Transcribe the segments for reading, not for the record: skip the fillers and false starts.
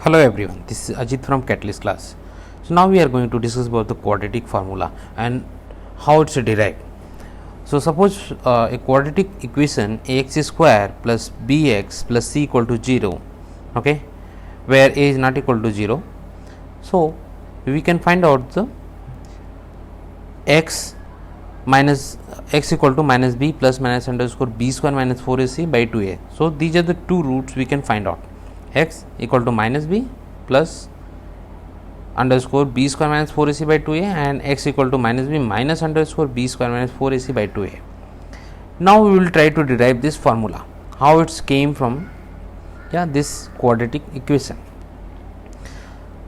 Hello everyone, this is Ajit from Catalyst class. So now we are going to discuss about the quadratic formula and how it's derived. So suppose a quadratic equation ax square plus bx plus c equal to 0, okay, where a is not equal to 0. So we can find out the x equal to minus b plus minus underscore b square minus 4ac by 2a. So these are the two roots we can find out. X equal to minus b plus underscore b square minus 4ac by 2a and x equal to minus b minus underscore b square minus 4ac by 2a. Now we will try to derive this formula, how it came from this quadratic equation.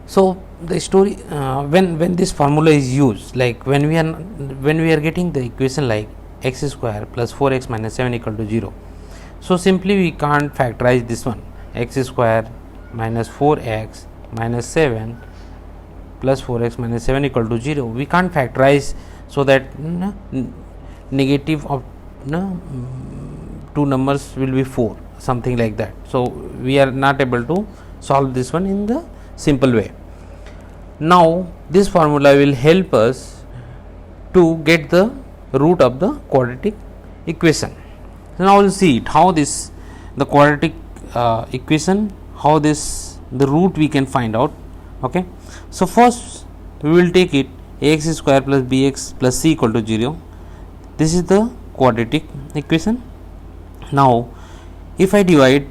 So the story when this formula is used, like when we are getting the equation like x square plus 4x minus 7 equal to 0. So simply we can't factorize this one, x square minus 4x minus 7 plus 4x minus 7 equal to 0. We can't factorize so that negative of two numbers will be 4, something like that. So we are not able to solve this one in the simple way. Now this formula will help us to get the root of the quadratic equation. So now we will see it, how this the quadratic equation, how the root we can find out. Okay, so first we will take it ax square plus bx plus c equal to 0. This is the quadratic equation. Now if I divide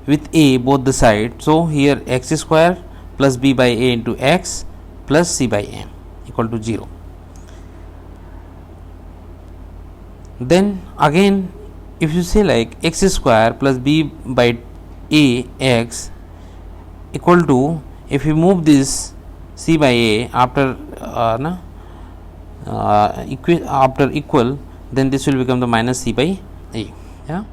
with a both the sides, so here x square plus b by a into x plus c by a equal to 0. Then again if you say like x square plus b by a x equal to, if you move this c by a after equal, then this will become the minus c by a. Yeah.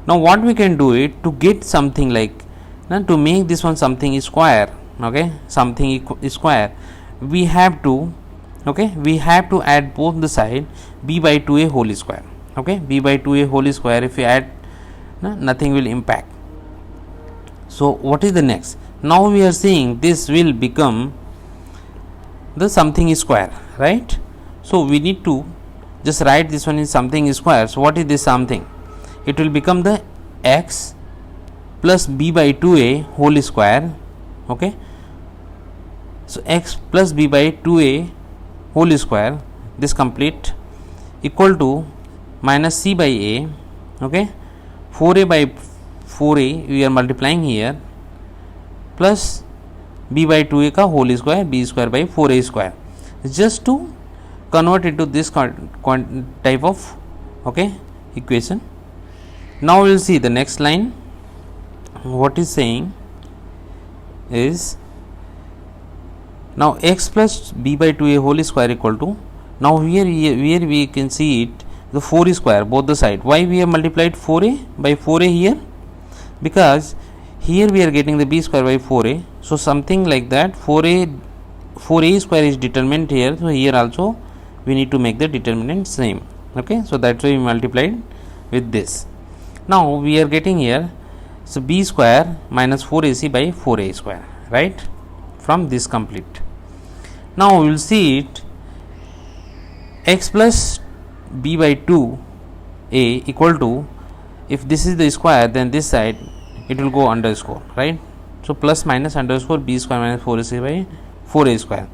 Now what we can do it to get something like to make this one something square, okay, something square, we have to add both the side b by 2a whole square. Okay, b by 2a whole square, if you add nothing will impact. So what is the next? Now we are seeing this will become the something square, right? So we need to just write this one is something square. So what is this something? It will become the x plus b by 2a whole square. Okay, so x plus b by 2a whole square, this complete, equal to minus c by a, okay, 4a by 4a we are multiplying here, plus b by 2a ka whole square, b square by 4a square, just to convert it to this type of equation. Now we will see the next line. What is saying is, now x plus b by 2a whole square equal to, now here we can see it the 4 square both the side. Why we have multiplied 4a by 4a here? Because here we are getting the b square by 4a, so something like that 4a square is determinant here, so here also we need to make the determinant same. Okay, so that's why we multiplied with this. Now we are getting here, so b square minus 4ac by 4a square, right, from this complete. Now we will see it x plus b by 2a equal to, if this is the square, then this side it will go underscore, right? So plus minus underscore b square minus 4ac by 4a square.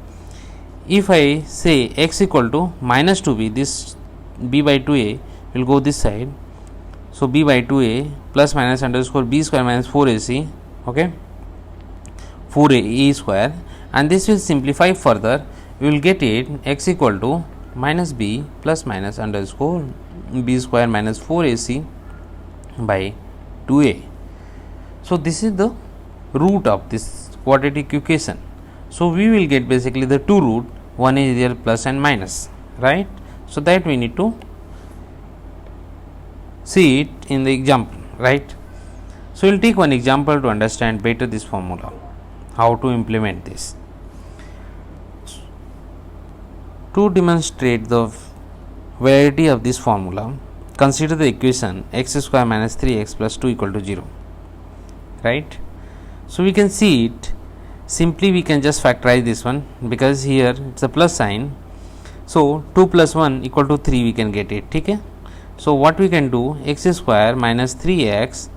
If I say x equal to minus 2b, this b by 2a will go this side, so b by 2a plus minus underscore b square minus 4ac, okay, 4a square, and this will simplify further. We will get it x equal to minus b plus minus underscore b square minus 4ac by 2a. So this is the root of this quadratic equation. So we will get basically the two root, one is there plus and minus, right? So that we need to see it in the example, right? So we will take one example to understand better this formula, how to implement this. To demonstrate the validity of this formula, consider the equation x square minus 3x plus 2 equal to 0, right? So we can see it simply. We can just factorize this one because here it's a plus sign. So 2 plus 1 equal to 3 we can get it. Okay. So what we can do, x square minus 3x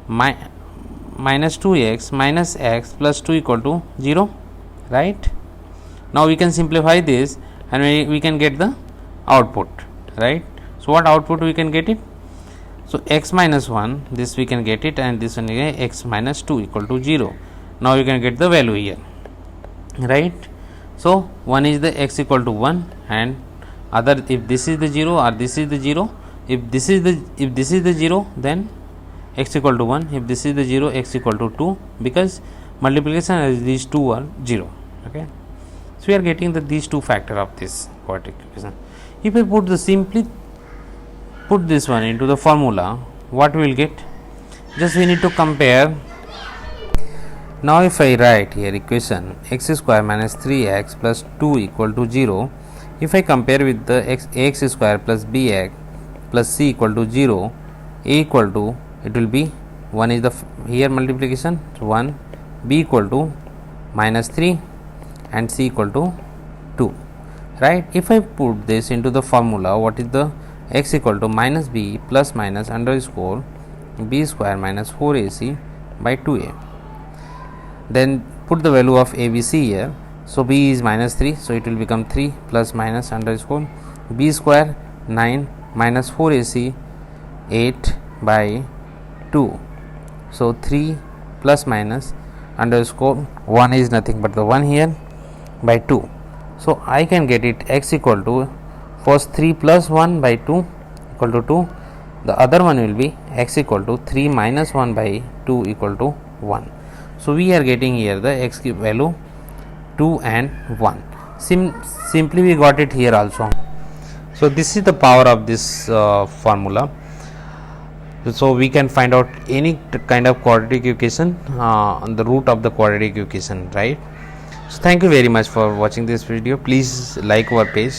minus 2x minus x plus 2 equal to 0, right? Now we can simplify this and we can get the output, right? So what output we can get it? So x minus 1, this we can get it, and this one is x minus 2 equal to 0. Now you can get the value here, right? So one is the x equal to 1 and other, if this is the 0 or this is the 0, if this is the 0, then x equal to 1, if this is the 0, x equal to 2, because multiplication as these two are 0. Okay, so we are getting these two factor of this quadratic equation. If I simply put this one into the formula, what we will get? Just we need to compare. Now if I write here equation x square minus 3x plus 2 equal to 0, if I compare with the ax square plus bx plus c equal to 0, a equal to, it will be 1 is the here multiplication, so 1, b equal to minus 3 and c equal to 2, right? If I put this into the formula, what is the x equal to minus b plus minus underscore b square minus 4ac by 2a. Then put the value of abc here. So b is minus 3, so it will become 3 plus minus underscore b square 9 minus 4ac 8 by 2. So 3 plus minus underscore 1 is nothing but the 1 here by 2. So I can get it x equal to first 3 plus 1 by 2 equal to 2. The other one will be x equal to 3 minus 1 by 2 equal to 1. So we are getting here the x value 2 and 1. Simply we got it here also. So this is the power of this formula. So we can find out any kind of quadratic equation on the root of the quadratic equation, right? So thank you very much for watching this video. Please like our page.